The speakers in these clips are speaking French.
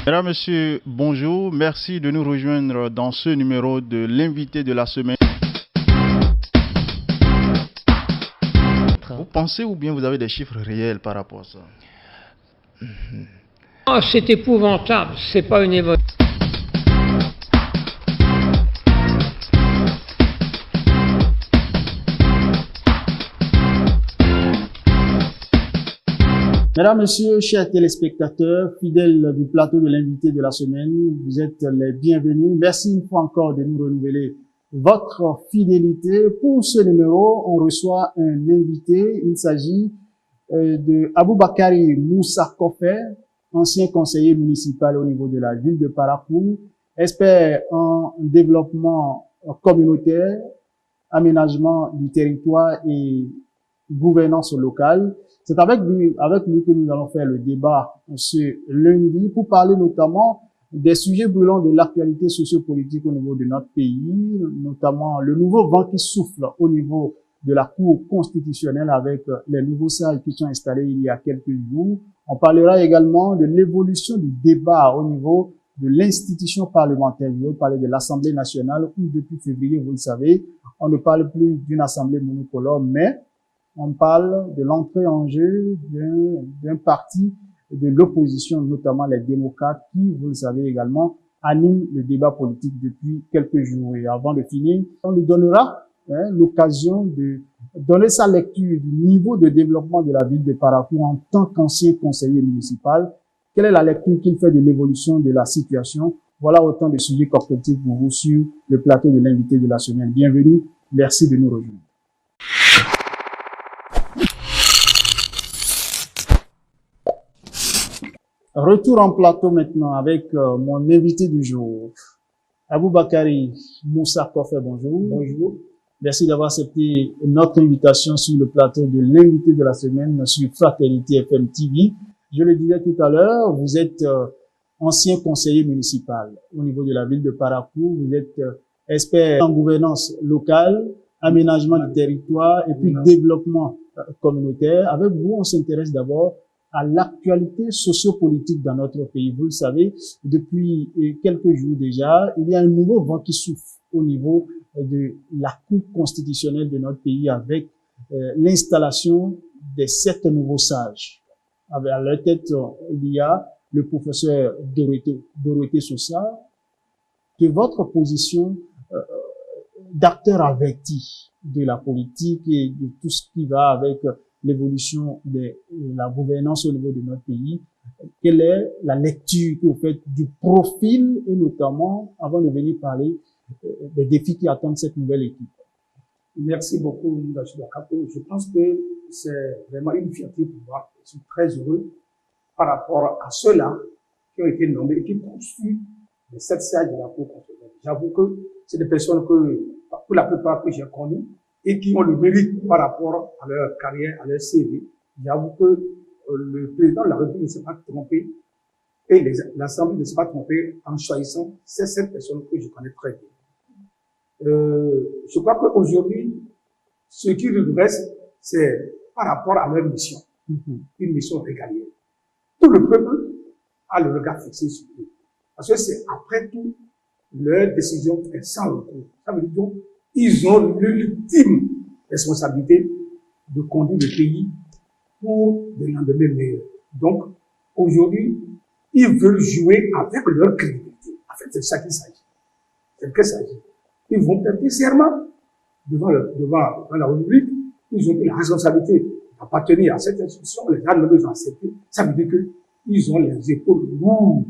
Mesdames, Messieurs, bonjour. Merci de nous rejoindre dans ce numéro de l'invité de la semaine. Vous pensez ou bien vous avez des chiffres réels par rapport à ça? Oh, c'est épouvantable, c'est pas une évolution. Mesdames, Messieurs, chers téléspectateurs, fidèles du plateau de l'invité de la semaine, vous êtes les bienvenus. Merci une fois encore de nous renouveler votre fidélité. Pour ce numéro, on reçoit un invité. Il s'agit de Aboubakari Moussa Koffé, ancien conseiller municipal au niveau de la ville de Parakou, expert en développement communautaire, aménagement du territoire et gouvernance locale. C'est avec lui que nous allons faire le débat ce lundi pour parler notamment des sujets brûlants de l'actualité sociopolitique au niveau de notre pays, notamment le nouveau vent qui souffle au niveau de la Cour constitutionnelle avec les nouveaux sages qui sont installés il y a quelques jours. On parlera également de l'évolution du débat au niveau de l'institution parlementaire. Je veux parler de l'Assemblée nationale où depuis février, vous le savez, on ne parle plus d'une assemblée monocolore, mais on parle de l'entrée en jeu d'un parti de l'opposition, notamment les démocrates, qui, vous le savez également, animent le débat politique depuis quelques jours. Et avant de finir, on lui donnera l'occasion de donner sa lecture du niveau de développement de la ville de Parakou en tant qu'ancien conseiller municipal. Quelle est la lecture qu'il fait de l'évolution de la situation? Voilà autant de sujets cocktails pour vous sur le plateau de l'invité de la semaine. Bienvenue, merci de nous rejoindre. Retour en plateau maintenant avec mon invité du jour, Aboubakari Moussa Koffé, bonjour. Bonjour. Merci d'avoir accepté notre invitation sur le plateau de l'invité de la semaine sur Fraternité FM TV. Je le disais tout à l'heure, vous êtes ancien conseiller municipal au niveau de la ville de Parakou. Vous êtes expert en gouvernance locale, aménagement du territoire et puis développement communautaire. Avec vous, on s'intéresse d'abord à l'actualité sociopolitique dans notre pays. Vous le savez, depuis quelques jours déjà, il y a un nouveau vent qui souffle au niveau de la Cour constitutionnelle de notre pays avec l'installation des 7 nouveaux sages. À leur tête, il y a le professeur Dorothée Sosa. De votre position d'acteur averti de la politique et de tout ce qui va avec l'évolution de la gouvernance au niveau de notre pays, quelle est la lecture que vous faites du profil et notamment, avant de venir parler des défis qui attendent cette nouvelle équipe? Merci beaucoup, Ndachida Kapo. Je pense que c'est vraiment une fierté pour moi. Je suis très heureux par rapport à ceux-là qui ont été nommés et qui poursuivent les 7 sages de la Cour constitutionnelle. J'avoue que c'est des personnes que, pour la plupart, que j'ai connues et qui ont le mérite par rapport à leur carrière, à leur CV. J'avoue que le président de la République ne s'est pas trompé et l'Assemblée ne s'est pas trompée en choisissant ces 7 personnes que je connais très bien. Je crois qu'aujourd'hui, ce qui nous reste, c'est par rapport à leur mission, une mission régalienne. Tout le peuple a le regard fixé sur eux. Parce que c'est après tout, leur décision est sans recours. Ça veut dire qu'ils ont l'ultime responsabilité de conduire le pays pour des lendemains meilleurs. Donc, aujourd'hui, ils veulent jouer avec leur crédibilité. En fait, c'est de ça qu'il s'agit. C'est de quoi il s'agit. Ils vont prêter serment devant la République. Ils ont pris la responsabilité d'appartenir à cette institution. Les gens ne les ont acceptés. Ça veut dire qu'ils ont les épaules lourdes.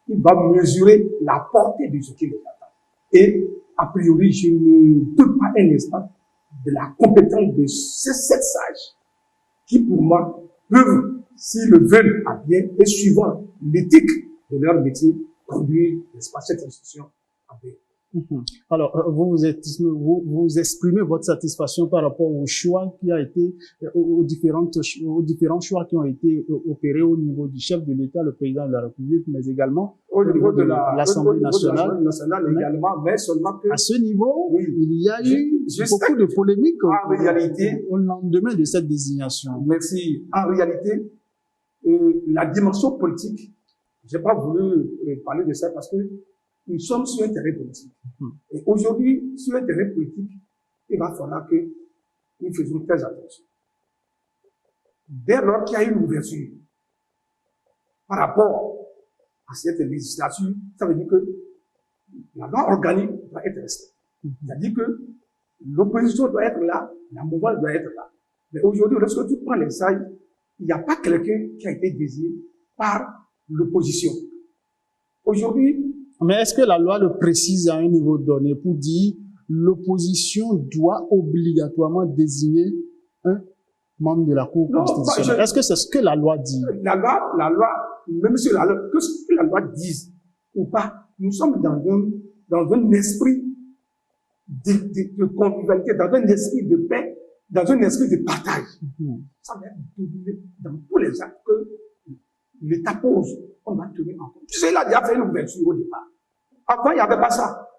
Ils vont mesurer la portée de ce qui les attend. Et, a priori, je ne doute pas un instant de la compétence de ces 7 sages qui, pour moi, peuvent, s'ils le veulent à bien et suivant l'éthique de leur métier, conduire, n'est-ce pas, cette institution à bien. Alors, vous exprimez votre satisfaction par rapport au choix qui a été, aux différents choix qui ont été opérés au niveau du chef de l'État, le président de la République, mais également au niveau de l'Assemblée nationale. Également, mais seulement que à ce niveau, oui, il y a eu beaucoup de polémiques en réalité, au lendemain de cette désignation. Merci. En réalité, la dimension politique j'ai pas voulu parler de ça parce que nous sommes sur un terrain politique. Et aujourd'hui, sur un terrain politique, il va falloir que nous faisions très attention. Dès lors qu'il y a une ouverture par rapport à cette législature, ça veut dire que la loi organique doit être respectée. C'est-à-dire que l'opposition doit être là, la mouvance doit être là. Mais aujourd'hui, lorsque tu prends les salles, il n'y a pas quelqu'un qui a été désigné par l'opposition. Aujourd'hui, mais est-ce que la loi le précise à un niveau donné pour dire l'opposition doit obligatoirement désigner un membre de la Cour constitutionnelle? Est-ce que c'est ce que la loi dit? La loi, même si que ce que la loi dise ou pas, nous sommes dans un esprit de convivialité, dans un esprit de paix, dans un esprit de partage. Ça va être dans tous les actes que l'État pose, on va tenir en compte. Tu sais, il a déjà fait une ouverture au départ. Avant, il n'y avait pas ça.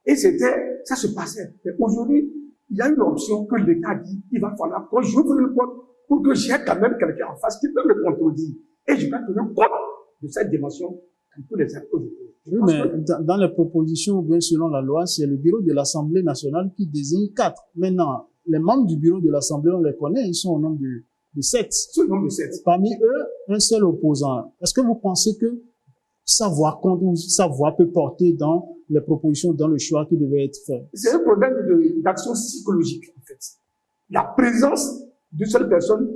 Et ça se passait. Mais aujourd'hui, il y a une option que l'État dit, il va falloir que j'ouvre le porte pour que j'ai quand même quelqu'un en face qui peut me contredire. Et je vais tenir compte de cette dimension dans tous les actes que je pose. Oui, mais dans les propositions, ou bien selon la loi, c'est le bureau de l'Assemblée nationale qui désigne 4. Maintenant, les membres du bureau de l'Assemblée, on les connaît, ils sont au nombre de 7. C'est le nombre de 7. Parmi eux, un seul opposant. Est-ce que vous pensez que sa voix compte ou sa voix peut porter dans les propositions, dans le choix qui devait être fait? C'est un problème d'action psychologique, en fait. La présence d'une seule personne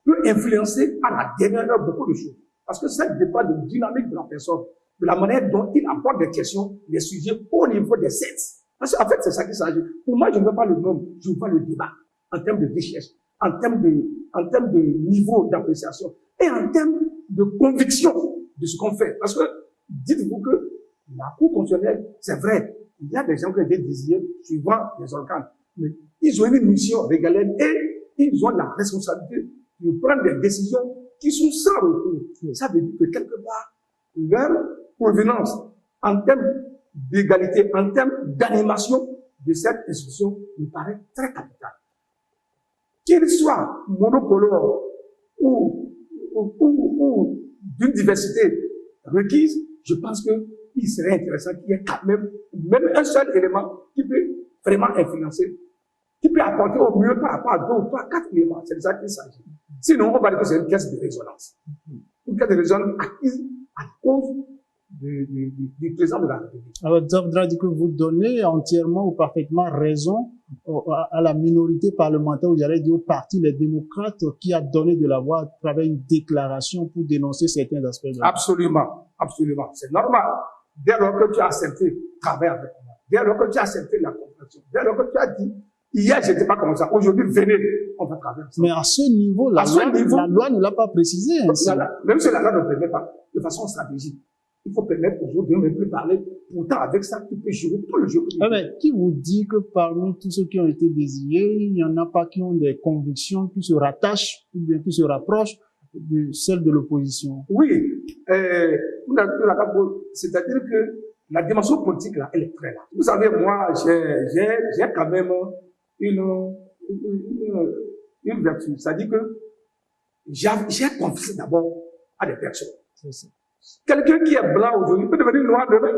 peut influencer à la dernière heure beaucoup de choses. Parce que ça dépend de la dynamique de la personne, de la manière dont il apporte des questions, des sujets au niveau des 7. Parce qu'en fait, c'est ça qui s'agit. Pour moi, je ne veux pas le nombre, je veux pas le débat en termes de recherche, en termes de niveau d'appréciation et en termes de conviction de ce qu'on fait. Parce que, dites-vous que la Cour constitutionnelle, c'est vrai, il y a des gens qui ont été désignés suivant les organes, mais ils ont une mission régalienne et ils ont la responsabilité de prendre des décisions qui sont sans recours. Ça veut dire que quelque part, leur provenance en termes d'égalité, en termes d'animation de cette institution me paraît très capitale. Qu'il soit monocolore ou d'une diversité requise, je pense qu'il serait intéressant qu'il y ait quand même un seul élément qui peut vraiment influencer, qui peut apporter au mieux par rapport à 2 ou 3, 4 éléments. C'est de ça qu'il s'agit. Sinon, on va dire que c'est une caisse de résonance. Une caisse de résonance acquise à cause du président de la République. Alors, ça voudra dire que vous donnez entièrement ou parfaitement raison à la minorité parlementaire, ou j'allais dire au parti, les démocrates, qui a donné de la voix à travers une déclaration pour dénoncer certains aspects de la... Absolument, absolument. C'est normal. Dès lors que tu as accepté le travail avec moi, dès lors que tu as accepté la compréhension, dès lors que tu as dit, hier, je n'étais pas comme ça, aujourd'hui, venez, on va travailler ensemble. Mais à ce niveau, la loi ne l'a pas précisé. Même si la loi ne permet pas, de façon stratégique, il faut permettre aux autres de ne plus parler. Pourtant, avec ça, tu peux jouer tout le jeu. Mais qui vous dit que parmi tous ceux qui ont été désignés, il n'y en a pas qui ont des convictions qui se rattachent ou bien qui se rapprochent de celles de l'opposition? Oui. C'est-à-dire que la dimension politique, là, elle est très large. Vous savez, moi, j'ai quand même une vertu. C'est-à-dire que j'ai confiance d'abord à des personnes. Quelqu'un qui est blanc aujourd'hui peut devenir noir demain.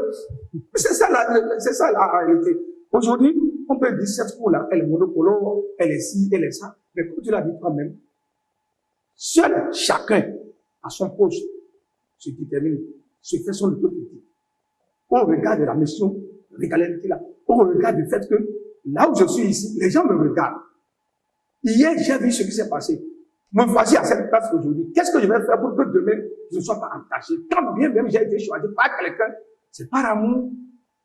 C'est ça la réalité. Aujourd'hui, on peut dire cette cour-là, elle est monocolore, elle est ci, elle est ça. Mais comme tu l'as dit toi-même, seul chacun à son poste se détermine, se fait son autocritique. Au regard de la mission régalienne qu'il a, au regard du fait que là où je suis ici, les gens me regardent. Hier, j'ai vu ce qui s'est passé. Me voici à cette place aujourd'hui. Qu'est-ce que je vais faire pour que demain, je ne sois pas entaché? Quand bien même j'ai été choisi par quelqu'un, c'est par amour,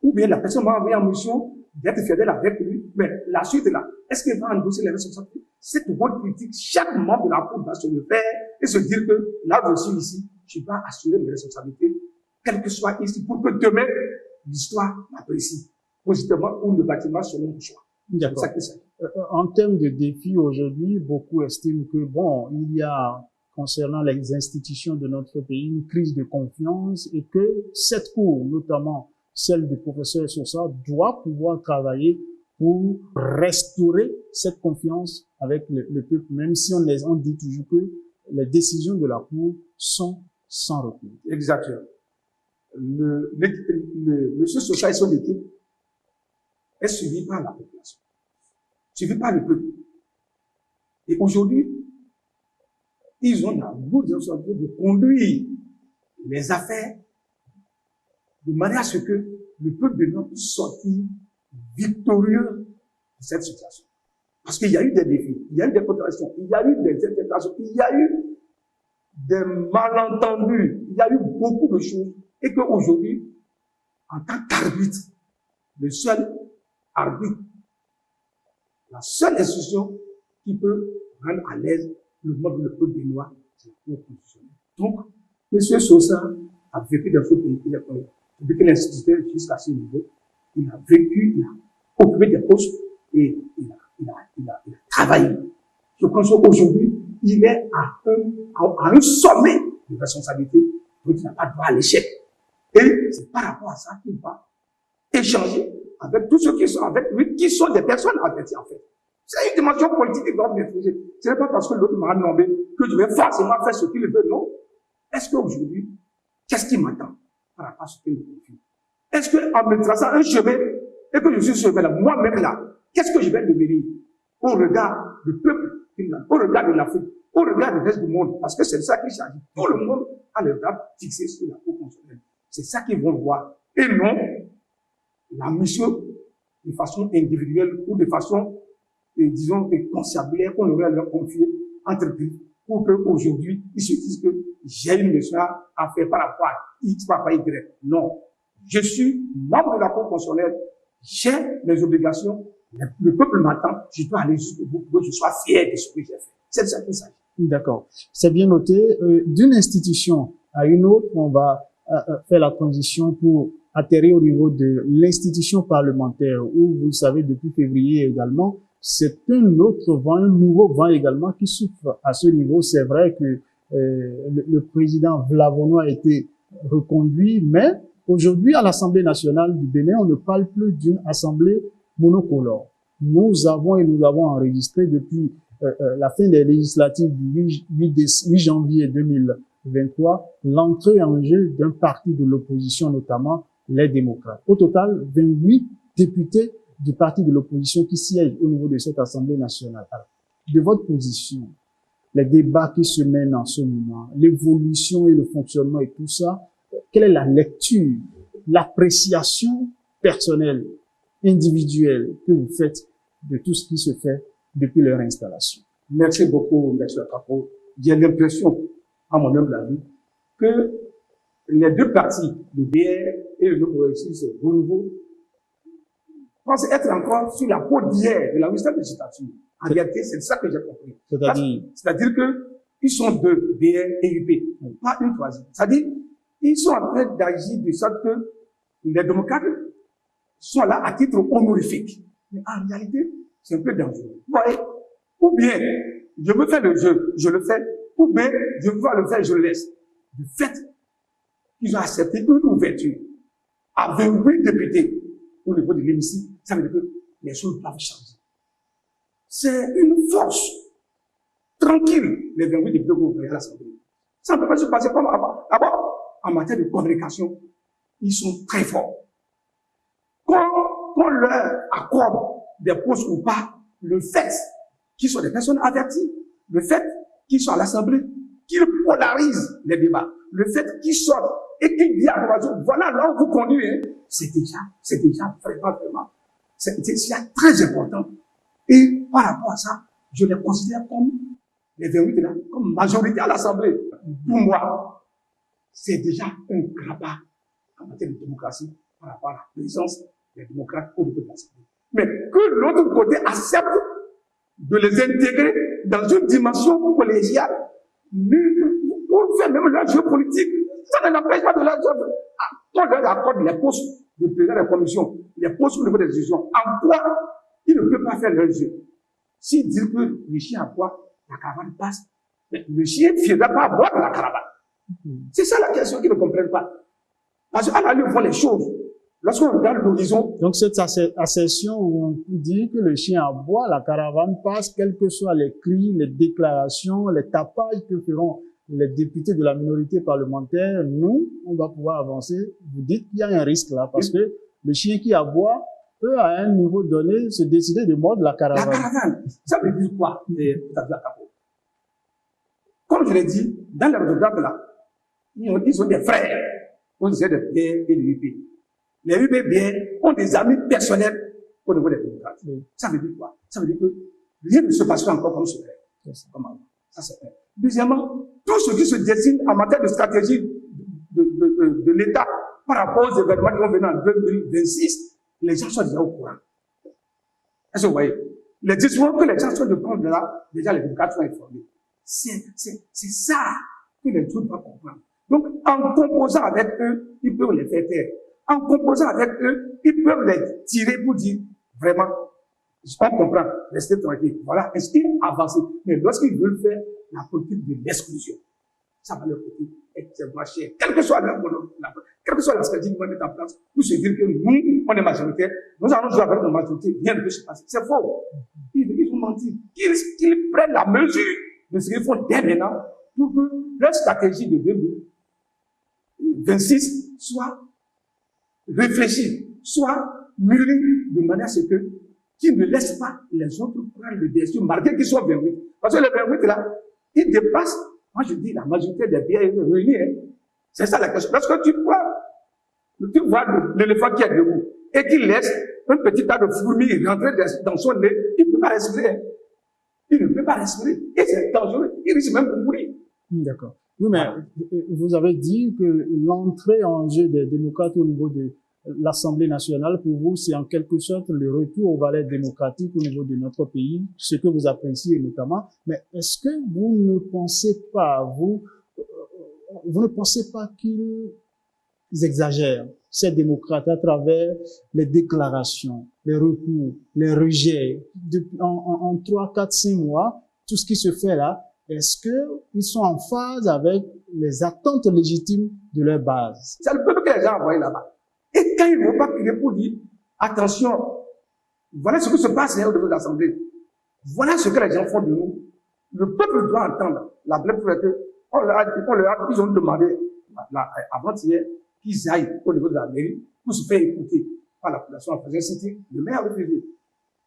ou bien la personne m'a envoyé en mission d'être fidèle avec lui. Mais la suite là, est-ce qu'il va endosser les responsabilités? Cette bonne critique, chaque membre de la Cour va se le faire et se dire que là où je suis ici, je dois assurer mes responsabilités, quel que soit ici, pour que demain, l'histoire m'apprécie positivement ou négativement selon mon choix. D'accord. En termes de défis aujourd'hui, beaucoup estiment que, bon, il y a, concernant les institutions de notre pays, une crise de confiance et que cette cour, notamment celle du professeur Sosa, doit pouvoir travailler pour restaurer cette confiance avec le peuple, même si on dit toujours que les décisions de la cour sont sans recours. Exactement. le siège social et son équipe est suivi par la population, suivi par le peuple. Et aujourd'hui, ils ont la lourde responsabilité de conduire les affaires de manière à ce que le peuple de Nord puisse sortir victorieux de cette situation. Parce qu'il y a eu des défis, il y a eu des contradictions, il y a eu des interprétations, il y a eu des malentendus, il y a eu beaucoup de choses, et qu'aujourd'hui, en tant qu'arbitre, le seul arbitre, la seule institution qui peut rendre à l'aise le peuple béninois, c'est la Cour constitutionnelle. Donc, M. Sosa a vécu dans ce pays, depuis qu'il est institué jusqu'à ce niveau, il a vécu, il a occupé des postes et il a travaillé. Je pense qu'aujourd'hui, il est à un sommet de responsabilité, donc il n'a pas droit à l'échec. Et c'est par rapport à ça qu'il va échanger avec tous ceux qui sont avec lui, qui sont des personnes averties en fait. C'est une dimension politique qu'il doit maîtriser. Ce n'est pas parce que l'autre m'a nommé que je vais forcément faire ce qu'il veut, non. Est-ce qu'aujourd'hui, qu'est-ce qui m'attend par rapport à ce qu'il me confie? Est-ce qu'en me traçant un chemin, et que je suis ce chemin-là, moi-même là, qu'est-ce que je vais devenir au regard du peuple, au regard de l'Afrique, au regard du reste du monde? Parce que c'est ça qui s'agit. Tout le monde a le regard fixé sur la Cour constitutionnelle. C'est ça qu'ils vont voir. Et non la mission de façon individuelle ou de façon, disons, constabulaire qu'on aurait leur confier entre eux pour qu'aujourd'hui, ils se disent que j'ai une mission à faire par rapport à X, par rapport à Y. Non. Je suis membre de la Cour constitutionnelle, j'ai mes obligations, le peuple m'attend, je dois aller jusqu'au bout pour que je sois fier de ce que j'ai fait. C'est de ça qu'il s'agit. D'accord. C'est bien noté. D'une institution à une autre, on va faire la transition pour atterrir au niveau de l'institution parlementaire où, vous le savez, depuis février également, c'est un autre vent, un nouveau vent également qui souffle à ce niveau. C'est vrai que le président Vlavono a été reconduit, mais aujourd'hui, à l'Assemblée nationale du Bénin, on ne parle plus d'une assemblée monocolore. Nous avons enregistré depuis la fin des législatives du 8 janvier 2023 l'entrée en jeu d'un parti de l'opposition, notamment les démocrates. Au total, 28 députés du parti de l'opposition qui siègent au niveau de cette Assemblée nationale. Alors, de votre position, les débats qui se mènent en ce moment, l'évolution et le fonctionnement et tout ça, quelle est la lecture, l'appréciation personnelle, individuelle que vous faites de tout ce qui se fait depuis leur installation? Merci beaucoup, M. Akapo. J'ai l'impression, à mon humble avis, que les deux partis, le BR et le progressiste Renouveau, pensent être encore sur la peau d'hier de la 8e législature. En réalité, c'est ça que j'ai compris. C'est-à-dire que ils sont deux, BR et UP, pas une troisième. C'est-à-dire, ils sont en train d'agir de sorte que les démocrates sont là à titre honorifique. Mais en réalité, c'est un peu dangereux. Vous voyez? Ou bien, je veux faire le jeu, je le fais, ou bien, je veux le faire, je le laisse. Du fait qu'ils ont accepté une ouverture à 28 députés au niveau de l'hémicycle, ça veut dire que les choses doivent changer. C'est une force tranquille, les 28 députés que vous voyez à l'Assemblée. Ça ne peut pas se passer comme avant. D'abord, en matière de communication, ils sont très forts. Qu'on leur accorde des postes ou pas, le fait qu'ils soient des personnes averties, le fait qu'ils soient à l'Assemblée, qu'ils polarisent les débats, le fait qu'ils sortent et qu'ils disent à l'oiseau, voilà là où vous conduisez, c'est déjà vraiment, c'est déjà très important. Et par rapport à ça, je les considère comme les 28 là, comme majorité à l'Assemblée. Pour moi, c'est déjà un grand pas en matière de démocratie par rapport à la présence des démocrates au niveau de l'Assemblée. Mais que l'autre côté accepte de les intégrer dans une dimension collégiale pour faire même leur jeu politique, ça ne l'empêche pas de leur jeu. On leur accorde les postes de président de la commission, les postes au niveau des décisions. En quoi ils ne peuvent pas faire leur jeu? S'ils disent que le chien aboie, la caravane passe, mais le chien ne viendra pas boire dans la caravane. C'est ça la question qu'ils ne comprennent pas. Parce qu'à la lutte, on voit les choses. Lorsqu'on regarde l'horizon. Donc, cette assertion où on dit que le chien aboie, la caravane passe, quels que soient les cris, les déclarations, les tapages que feront les députés de la minorité parlementaire, nous, on va pouvoir avancer. Vous dites qu'il y a un risque là, parce que le chien qui aboie peut, à un niveau donné, se décider de mordre la caravane. La caravane, ça veut dire quoi? Comme je l'ai dit, dans les résultats là, ils ont des frères, on disait des biens et des UP. Les UP ont des amis personnels au niveau des démocrates. Oui. Ça veut dire quoi? Ça veut dire que rien ne se passera encore comme ce fait. Ça, c'est vrai. Deuxièmement, tout ce qui se dessine en matière de stratégie de l'État par rapport aux événements qui vont venir en 2026, les gens sont déjà au courant. Est-ce que vous voyez? Les décisions que les gens sont de prendre là, déjà les démocrates sont informés. C'est ça que les gens doivent comprendre. Donc, en composant avec eux, ils peuvent les faire taire. En composant avec eux, ils peuvent les tirer pour dire, vraiment, on comprend, restez tranquille. Voilà, est-ce qu'ils avancent? Mais lorsqu'ils veulent faire la politique de l'exclusion, ça va leur coûter extrêmement cher. Quelle que soit quelle que soit la stratégie qu'ils vont mettre en place, pour se dire que nous, on est majoritaire, nous allons jouer avec nos majorités, rien ne peut se passer. C'est faux. Ils ont menti. Qu'ils prennent la mesure de ce qu'ils font dès maintenant pour que leur stratégie de 2026 soit réfléchie, soit mûrie de manière à ce que qu'ils ne laissent pas les autres prendre le dessus, malgré qu'ils soient 28. Parce que les 28 là, ils dépassent, moi je dis, la majorité des biens réunis. Hein. C'est ça la question. Lorsque tu vois l'éléphant qui est debout et qu'il laisse un petit tas de fourmis rentrer dans son nez, il ne peut pas respirer. Hein. Il ne peut pas respirer. Et c'est dangereux. Il risque même de mourir. D'accord. Oui, mais vous avez dit que l'entrée en jeu des démocrates au niveau de l'Assemblée nationale, pour vous, c'est en quelque sorte le retour aux valeurs démocratiques au niveau de notre pays, ce que vous appréciez notamment. Mais est-ce que vous ne pensez pas, vous ne pensez pas qu'ils exagèrent, ces démocrates, à travers les déclarations, les recours, les rejets, en 3, 4, 5 mois, tout ce qui se fait là, est-ce qu'ils sont en phase avec les attentes légitimes de leur base? C'est le peuple que les gens envoient là-bas. Et quand ils ne vont pas crier pour dire, attention, voilà ce qui se passe au niveau de l'Assemblée. Voilà ce que les gens font de nous. Le peuple doit entendre. La blague pour que ils ont demandé, avant-hier, qu'ils aillent au niveau de la mairie pour se faire écouter par la population en faisant citer le maire a refusé.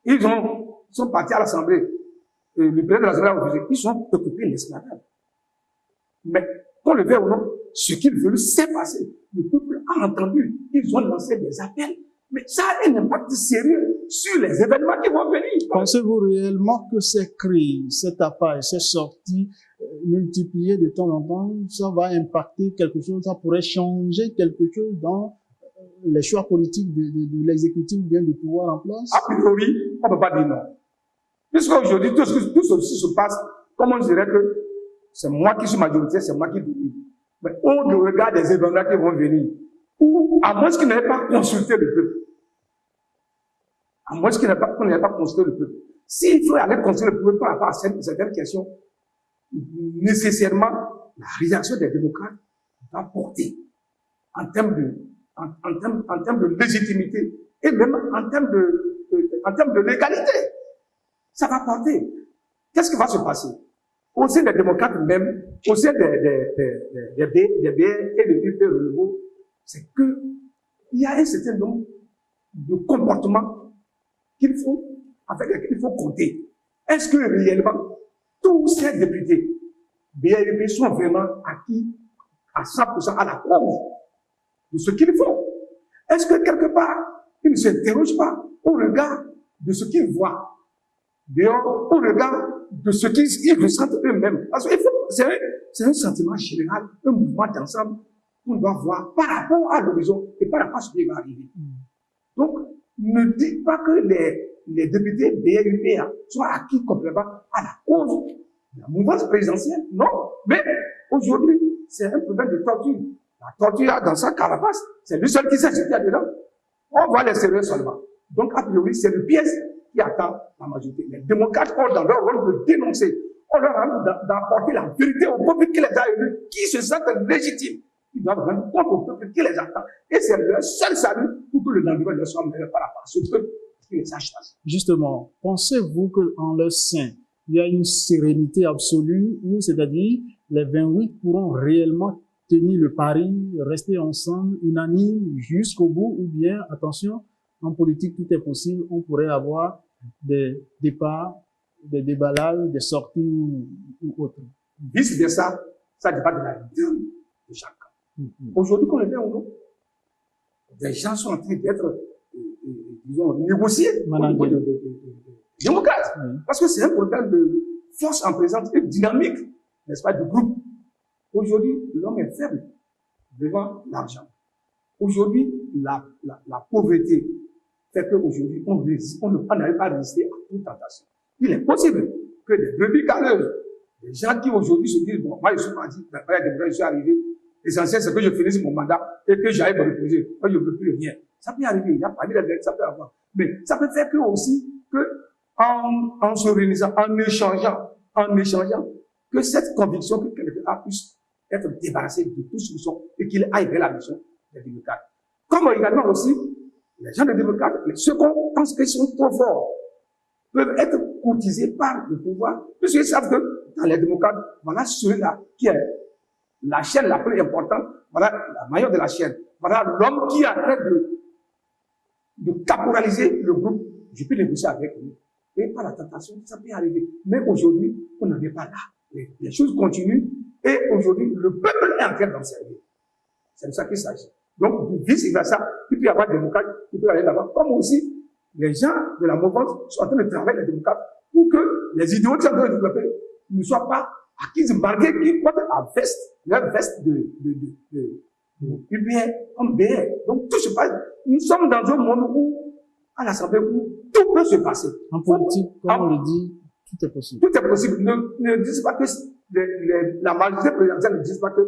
Ils sont partis à l'Assemblée. Le président de l'Assemblée a refusé. Ils sont occupés de l'esclavage. Mais, qu'on le veuille ou non, ce qu'ils veulent, c'est passé. Le peuple a entendu. Ils ont lancé des appels. Mais ça a un impact sérieux sur les événements qui vont venir. Pensez-vous réellement que ces cris, cet appel, ces sorties multipliées de temps en temps, ça va impacter quelque chose, ça pourrait changer quelque chose dans les choix politiques de l'exécutif bien du pouvoir en place? A priori, on ne peut pas dire non. Puisqu'aujourd'hui, tout ceci se passe, comme on dirait que c'est moi qui suis majoritaire, c'est moi qui domine. Mais au regard des événements qui vont venir, ou à moins qu'il n'ait pas consulté le peuple, à moins qu'il n'ait pas consulté le peuple, s'il faut aller consulter le peuple par rapport à certaines questions, nécessairement, la réaction des démocrates va porter en termes de légitimité et même en termes de légalité. Ça va porter. Qu'est-ce qui va se passer? Au sein des démocrates même, au sein des BR et des UP Renouveau, c'est que il y a un certain nombre de comportements avec lesquels il faut compter. Est-ce que réellement, tous ces députés BRUP sont vraiment acquis à 100% à la cause de ce qu'ils font? Est-ce que quelque part, ils ne s'interrogent pas au regard de ce qu'ils voient, dehors, au regard de ce qu'ils ressentent eux-mêmes? Parce que c'est un sentiment général, un mouvement d'ensemble qu'on doit voir par rapport à l'horizon et par rapport à ce qui va arriver. Donc, ne dites pas que les députés BRUP sont acquis complètement à la cause de la mouvance présidentielle. Non, mais aujourd'hui, c'est un problème de torture. La torture dans sa carapace, c'est lui seul qui sait ce qu'il y a dedans. On va les serrer seulement. Donc, a priori, c'est le piège qui attend la majorité. Les démocrates ont dans leur rôle de dénoncer, ont leur rôle d'apporter la vérité au peuple qui les a élus, qui se sentent légitimes. Ils doivent rendre compte au peuple qui les attend. Et c'est leur seul salut pour que le lendemain leur soit meilleur par rapport à ce peuple qui les a choisis. Justement, pensez-vous qu'en leur sein, il y a une sérénité absolue, ou c'est-à-dire les 28 pourront réellement tenir le pari, rester ensemble, unanimes jusqu'au bout, ou bien, attention, en politique, tout est possible, on pourrait avoir des départs, des déballages, des sorties ou autres. Vice versa, ça dépend de la vie de chacun. Aujourd'hui, qu'on le fait ou non, des gens sont en train d'être, disons, négociés au niveau de démocrates. Parce que c'est un problème de force en présence et dynamique, n'est-ce pas, du groupe. Aujourd'hui, l'homme est faible devant l'argent. Aujourd'hui, la pauvreté fait qu'aujourd'hui, on n'arrive pas à résister à toute tentation. Il est possible que des brebis galeuses, des gens qui aujourd'hui se disent, bon, moi je suis parti, je suis arrivé, l'essentiel c'est que je finisse mon mandat et que j'aille me reposer. Moi je ne veux plus rien. Ça peut arriver, il y a pas de règles, ça peut avoir. Mais ça peut faire que aussi, que en se réunissant, en échangeant, que cette conviction que quelqu'un puisse être débarrassé de toute solution et qu'il aille vers la mission des démocrates. Comme également aussi, les gens des démocrates, ceux qu'on pense qu'ils sont trop forts, peuvent être courtisés par le pouvoir, puisqu'ils savent que dans les démocrates, voilà celui-là qui est la chaîne la plus importante, voilà la maillon de la chaîne, voilà l'homme qui est en train de caporaliser le groupe. Je peux négocier avec lui. Et par la tentation, ça peut arriver. Mais aujourd'hui, on n'en est pas là. Les choses continuent et aujourd'hui, le peuple est en train d'en servir. C'est de ça qu'il s'agit. Donc, vice versa, il peut y avoir des démocrates, il peut y aller là-bas, comme aussi les gens de la mouvance sont en train de travailler les démocrates pour que les idéaux qui sont en train de développer ne soient pas acquis, marqués, qui portent leur veste de UBR comme BR. Donc, tout se passe. Nous sommes dans un monde où, à l'Assemblée, où tout peut se passer. En politique, comme on le dit, tout est possible. Tout est possible. Ne disent pas que la majorité présidentielle ne disent pas que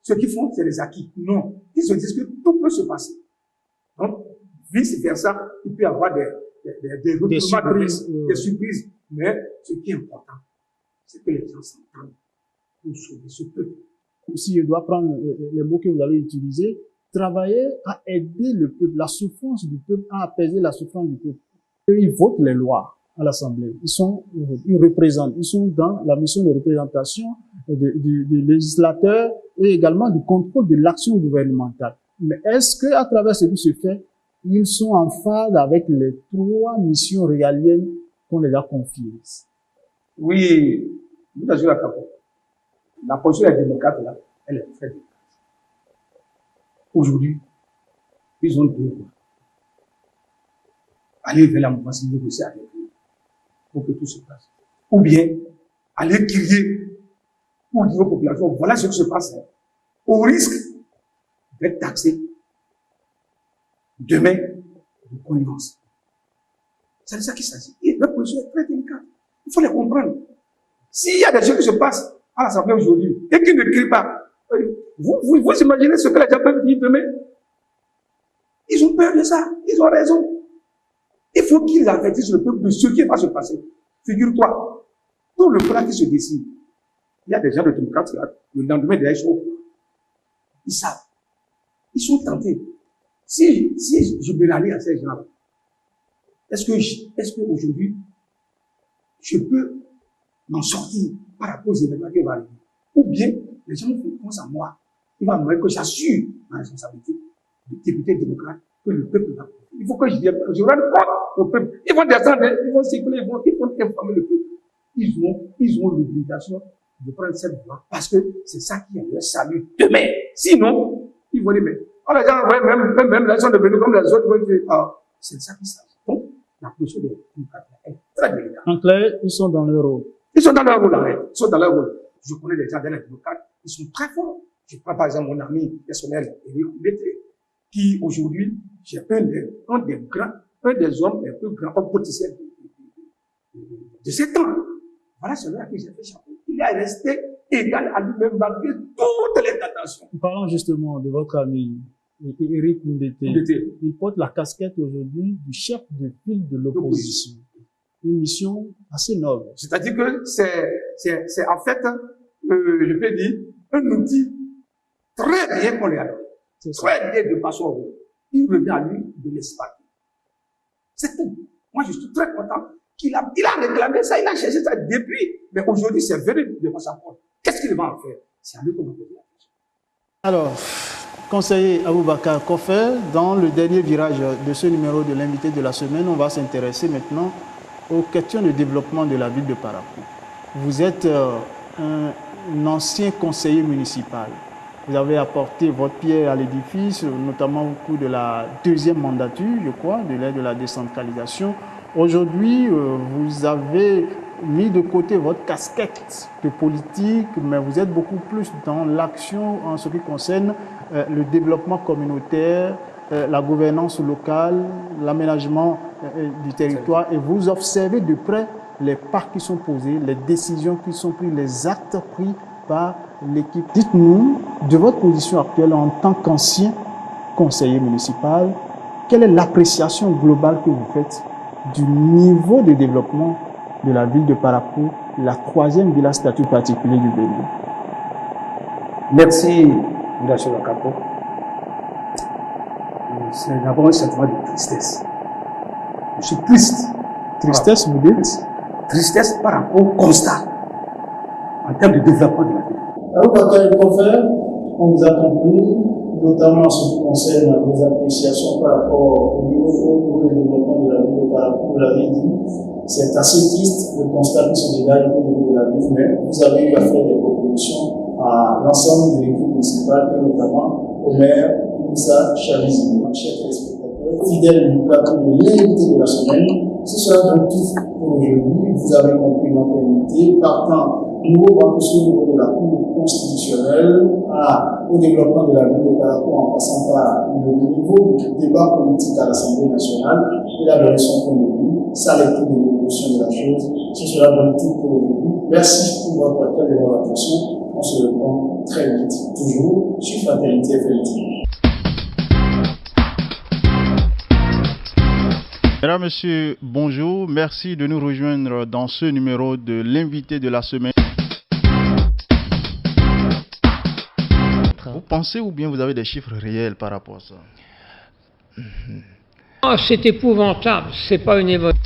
ce qu'ils font, c'est les acquis. Non. Ils se disent que tout peut se passer. Donc, vice versa, il peut y avoir des surprises. Des surprises. Mais ce qui est important, c'est que les gens s'entendent pour sauver ce peuple. Si je dois prendre les mots que vous avez utilisés, travailler à aider le peuple, la souffrance du peuple, à apaiser la souffrance du peuple. Eux, ils votent les lois à l'Assemblée. Ils représentent, ils sont dans la mission de représentation du législateur et également du contrôle de l'action gouvernementale. Mais est-ce que, à travers ce qui se fait, ils sont en phase avec les 3 missions régaliennes qu'on les a confiées? Oui, vous avez la capot. La position des démocrates, là, elle est très délicate. Aujourd'hui, ils ont 2 voies. Aller vers la mouvance, négocier avec eux pour que tout se passe. Ou bien, aller crier pour dire aux populations, voilà ce qui se passe, au risque d'être taxé demain de connivence. C'est de ça qu'il s'agit. Et leur position est très délicate. Il faut les comprendre. S'il y a des choses qui se passent à l'Assemblée aujourd'hui et qui ne crient pas, vous imaginez ce que les gens peuvent dire demain? Ils ont peur de ça. Ils ont raison. Il faut qu'ils avertissent le peuple de ce qui va se passer. Figure-toi, tout le plan qui se décide, il y a des gens de démocrates là, le lendemain des élections, ils savent. Ils sont tentés. Si je me rallie à ces gens-là, est-ce que aujourd'hui, je peux m'en sortir par rapport aux événements qui vont arriver? Ou bien, les gens font confiance à moi. Ils vont me dire que j'assure ma responsabilité de député démocrate, que le peuple va. Il faut que je rende compte au peuple. Ils vont descendre, ils vont circuler, ils vont informer le peuple. Ils ont l'obligation de prendre cette voie parce que c'est ça qui est leur salut demain. Sinon, ils vont dire, mais, oh, les gens, ouais, même les gens devenus comme les autres, vont dire, ah, c'est ça qui s'agit. Donc, la position des démocrates est très délicate. En clair, ils sont dans leur rôle. Ils sont dans leur rôle, arrête. Ils sont dans leur rôle. Je connais des gens dans les démocrates, ils sont très forts. Je prends par exemple mon ami personnel, Éric Mbete, qui aujourd'hui, j'ai un des hommes les plus grands hommes politiciens de ces temps. Voilà celui-là qui j'ai fait chapeau. Il est resté égal à lui-même malgré toutes les tentations. Parlons justement de votre ami Éric Mbete. Il porte la casquette aujourd'hui du chef de file de l'opposition. Une mission assez noble. C'est-à-dire que c'est en fait, je peux dire, un outil très bien qu'on lui a donné. Très bien de façon au rôle. Il revient à lui de l'espace. C'est tout. Moi, je suis très content qu'il a réclamé ça, il a cherché ça depuis. Mais aujourd'hui, c'est venu devant sa porte. Qu'est-ce qu'il va en faire? C'est à lui qu'on va poser la question. Alors, conseiller Aboubakar Kofel, dans le dernier virage de ce numéro de l'invité de la semaine, on va s'intéresser maintenant aux questions de développement de la ville de Parakou. Vous êtes un ancien conseiller municipal. Vous avez apporté votre pierre à l'édifice, notamment au cours de la deuxième mandature, je crois, de l'ère de la décentralisation. Aujourd'hui, vous avez mis de côté votre casquette de politique, mais vous êtes beaucoup plus dans l'action en ce qui concerne le développement communautaire, la gouvernance locale, l'aménagement du territoire, et vous observez de près les pas qui sont posés, les décisions qui sont prises, les actes pris par l'équipe. Dites-nous, de votre position actuelle en tant qu'ancien conseiller municipal, quelle est l'appréciation globale que vous faites du niveau de développement de la ville de Parakou, la troisième ville à statut particulier du Bénin? Merci, M. Wakapo. C'est d'abord un sentiment de tristesse. Je suis triste. Tristesse, vous dites? Tristesse par rapport au constat en termes de développement de la ville. Aboubakar Kofel, on vous a compris, notamment en ce qui concerne vos appréciations par rapport au niveau de développement de la ville de Parakou. Vous l'avez dit, c'est assez triste le constat qui se dégage au niveau de la ville, mais vous avez eu à faire des propositions à l'ensemble de l'équipe municipale, et notamment au maire Moussa Chavizi. Chers téléspectateurs, fidèles du plateau de l'invité de la semaine, ce sera donc tout pour aujourd'hui. Vous avez compris notre invité, partant du nouveau banquier au niveau de la Cour constitutionnelle au développement de la ville de Parakou, en passant par le niveau du débat politique à l'Assemblée nationale. Il a donné son point de vue, sa lecture de l'évolution de la chose. Ce sera donc tout pour aujourd'hui. Merci pour votre accueil et votre attention. On se reprend très vite, toujours sur Fraternité FM. Mesdames, Messieurs, bonjour. Merci de nous rejoindre dans ce numéro de l'invité de la semaine. Vous pensez ou bien vous avez des chiffres réels par rapport à ça? Oh, c'est épouvantable, c'est pas une émotion.